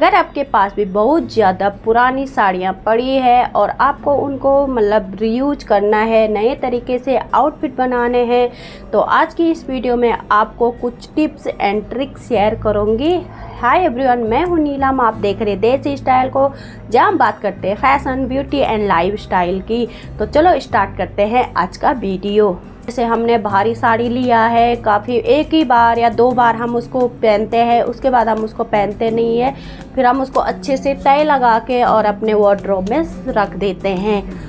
अगर आपके पास भी बहुत ज़्यादा पुरानी साड़ियाँ पड़ी है और आपको उनको मतलब रीयूज करना है, नए तरीके से आउटफिट बनाने हैं, तो आज की इस वीडियो में आपको कुछ टिप्स एंड ट्रिक्स शेयर करूँगी। हाय एवरीवन, मैं हूँ नीलम। आप देख रहे देसी स्टाइल को, जहाँ हम बात करते हैं fashion, beauty and life style की। तो चलो स्टार्ट करते हैं आज का वीडियो। जैसे हमने भारी साड़ी लिया है, काफ़ी एक ही बार या दो बार हम उसको पहनते हैं, उसके बाद हम उसको पहनते नहीं है, फिर हम उसको अच्छे से तय लगा के और अपने वार्डरोब में रख देते हैं।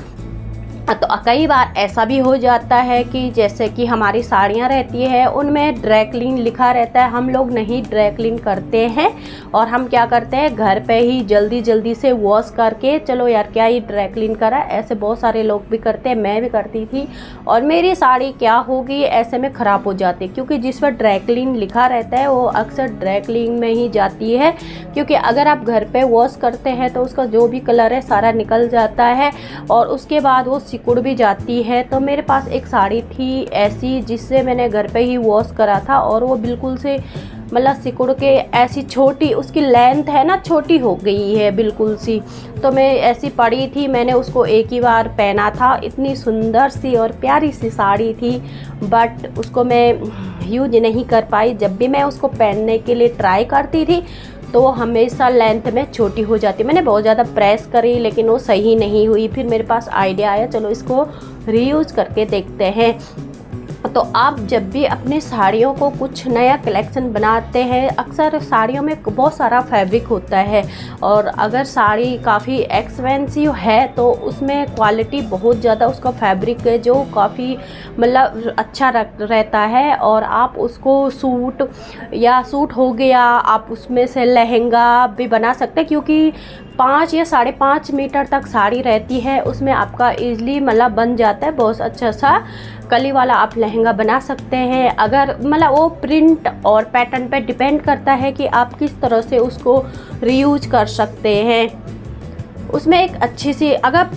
तो कई बार ऐसा भी हो जाता है कि जैसे कि हमारी साड़ियाँ रहती है उनमें ड्राई क्लीन लिखा रहता है, हम लोग नहीं ड्राई क्लीन करते हैं और हम क्या करते हैं घर पे ही जल्दी जल्दी से वॉश करके चलो यार क्या ही ड्राई क्लीन करा। ऐसे बहुत सारे लोग भी करते हैं, मैं भी करती थी और मेरी साड़ी क्या होगी ऐसे में ख़राब हो जाती है, क्योंकि जिस पर ड्राई क्लीन लिखा रहता है वो अक्सर ड्राई क्लीन में ही जाती है। क्योंकि अगर आप घर पे वॉश करते हैं तो उसका जो भी कलर है सारा निकल जाता है और उसके बाद वो सिकुड़ भी जाती है। तो मेरे पास एक साड़ी थी ऐसी जिससे मैंने घर पे ही वॉश करा था और वो बिल्कुल से मतलब सिकुड़ के ऐसी छोटी, उसकी लेंथ है ना छोटी हो गई है बिल्कुल सी। तो मैं ऐसी पड़ी थी, मैंने उसको एक ही बार पहना था। इतनी सुंदर सी और प्यारी सी साड़ी थी, बट उसको मैं यूज नहीं कर पाई। जब भी मैं उसको पहनने के लिए ट्राई करती थी तो हमेशा लेंथ में छोटी हो जाती। मैंने बहुत ज़्यादा प्रेस करी लेकिन वो सही नहीं हुई। फिर मेरे पास आइडिया आया, चलो इसको रीयूज करके देखते हैं। तो आप जब भी अपनी साड़ियों को कुछ नया कलेक्शन बनाते हैं, अक्सर साड़ियों में बहुत सारा फैब्रिक होता है और अगर साड़ी काफ़ी एक्सपेंसिव है तो उसमें क्वालिटी बहुत ज़्यादा, उसका फैब्रिक है जो काफ़ी मतलब अच्छा रहता है और आप उसको सूट हो गया, आप उसमें से लहंगा भी बना सकते हैं। क्योंकि 5 या 5.5 मीटर तक साड़ी रहती है, उसमें आपका इजली मतलब बन जाता है बहुत अच्छा सा कली वाला आप लहंगा बना सकते हैं। अगर मतलब वो प्रिंट और पैटर्न पे डिपेंड करता है कि आप किस तरह से उसको रीयूज कर सकते हैं। उसमें एक अच्छी सी अगर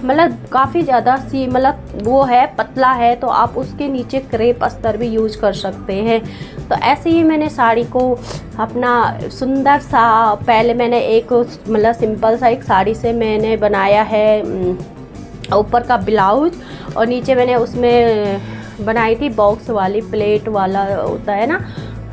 मतलब काफ़ी ज़्यादा सी मतलब वो है पतला है तो आप उसके नीचे क्रेप अस्तर भी यूज कर सकते हैं। तो ऐसे ही मैंने साड़ी को अपना सुंदर सा, पहले मैंने एक मतलब सिंपल सा एक साड़ी से मैंने बनाया है ऊपर का ब्लाउज और नीचे मैंने उसमें बनाई थी बॉक्स वाली प्लेट वाला होता है ना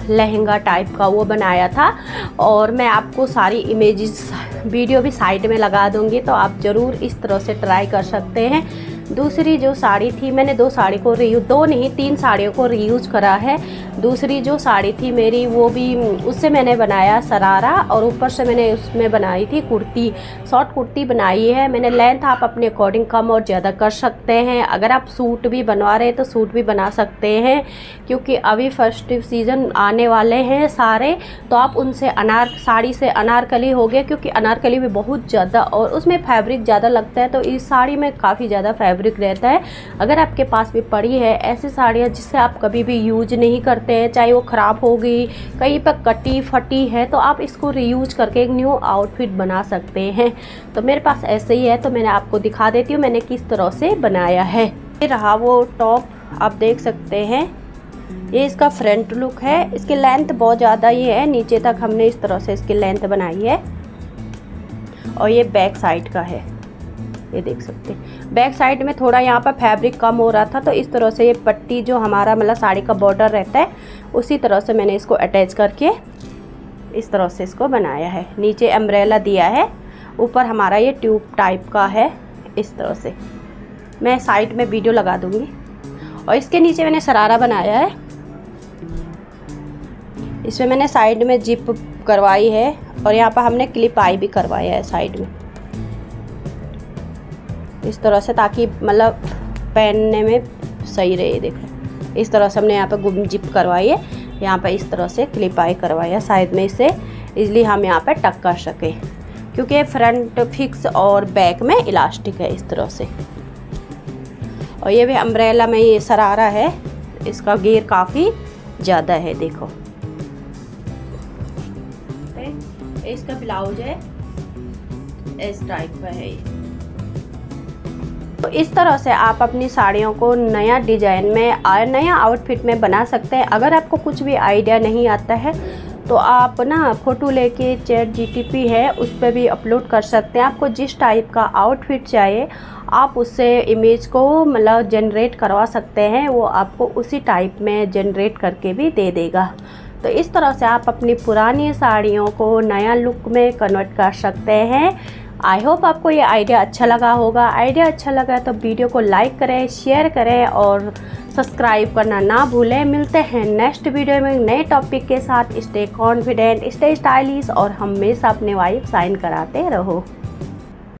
लहंगा टाइप का, वो बनाया था। और मैं आपको सारी इमेजेस वीडियो भी साइड में लगा दूंगी, तो आप ज़रूर इस तरह से ट्राई कर सकते हैं। दूसरी जो साड़ी थी, मैंने दो नहीं 3 साड़ियों को रीयूज करा है। दूसरी जो साड़ी थी मेरी वो भी उससे मैंने बनाया सरारा और ऊपर से मैंने उसमें बनाई थी कुर्ती, शॉर्ट कुर्ती बनाई है मैंने। लेंथ आप अपने अकॉर्डिंग कम और ज़्यादा कर सकते हैं। अगर आप सूट भी बनवा रहे हैं तो सूट भी बना सकते हैं, क्योंकि अभी फेस्टिव सीज़न आने वाले हैं सारे, तो आप उनसे साड़ी से अनारकली हो गया, क्योंकि अनारकली में बहुत ज़्यादा और उसमें फैब्रिक ज़्यादा लगता है, तो इस साड़ी में काफ़ी ज़्यादा फैब्रिक रहता है। अगर आपके पास भी पड़ी है ऐसी साड़ियाँ जिससे आप कभी भी यूज नहीं करते हैं, चाहे वो ख़राब हो गई, कहीं पर कटी फटी है, तो आप इसको रीयूज करके एक न्यू आउटफिट बना सकते हैं। तो मेरे पास ऐसे ही है, तो मैंने आपको दिखा देती हूँ मैंने किस तरह से बनाया है। ये रहा वो टॉप, आप देख सकते हैं ये इसका फ्रंट लुक है। इसकी लेंथ बहुत ज़्यादा ही है, नीचे तक हमने इस तरह से इसकी लेंथ बनाई है। और ये बैक साइड का है, ये देख सकते हैं। बैक साइड में थोड़ा यहाँ पर फैब्रिक कम हो रहा था, तो इस तरह से ये पट्टी जो हमारा मतलब साड़ी का बॉर्डर रहता है उसी तरह से मैंने इसको अटैच करके इस तरह से इसको बनाया है। नीचे अम्ब्रेला दिया है, ऊपर हमारा ये ट्यूब टाइप का है। इस तरह से मैं साइड में वीडियो लगा दूँगी। और इसके नीचे मैंने शरारा बनाया है, इसमें मैंने साइड में जिप करवाई है और यहाँ पर हमने क्लिप आई भी करवाया है साइड में इस तरह से, ताकि मतलब पहनने में सही रहे। देखो इस तरह से हमने यहाँ पे जिप करवाई है, यहाँ पे इस तरह से क्लिप आई करवाई है साइड में, इसे इसलिए हम यहाँ पे टक कर सके, क्योंकि फ्रंट फिक्स और बैक में इलास्टिक है इस तरह से। और ये भी अम्ब्रेला में ये शरारा है, इसका घेर काफ़ी ज़्यादा है। देखो इसका ब्लाउज है इस टाइप का है। तो इस तरह से आप अपनी साड़ियों को नया डिजाइन में नया आउटफिट में बना सकते हैं। अगर आपको कुछ भी आइडिया नहीं आता है तो आप ना फ़ोटो लेके ChatGPT है उस पर भी अपलोड कर सकते हैं। आपको जिस टाइप का आउटफिट चाहिए आप उससे इमेज को मतलब जनरेट करवा सकते हैं, वो आपको उसी टाइप में जनरेट करके भी दे देगा। तो इस तरह से आप अपनी पुरानी साड़ियों को नया लुक में कन्वर्ट कर सकते हैं। आई होप आपको ये आइडिया अच्छा लगा होगा। आइडिया अच्छा लगा तो वीडियो को लाइक करें, शेयर करें और सब्सक्राइब करना ना भूलें। मिलते हैं नेक्स्ट वीडियो में नए टॉपिक के साथ। स्टे कॉन्फिडेंट, स्टे स्टाइलिश और हमेशा अपने वाइफ शाइन कराते रहो।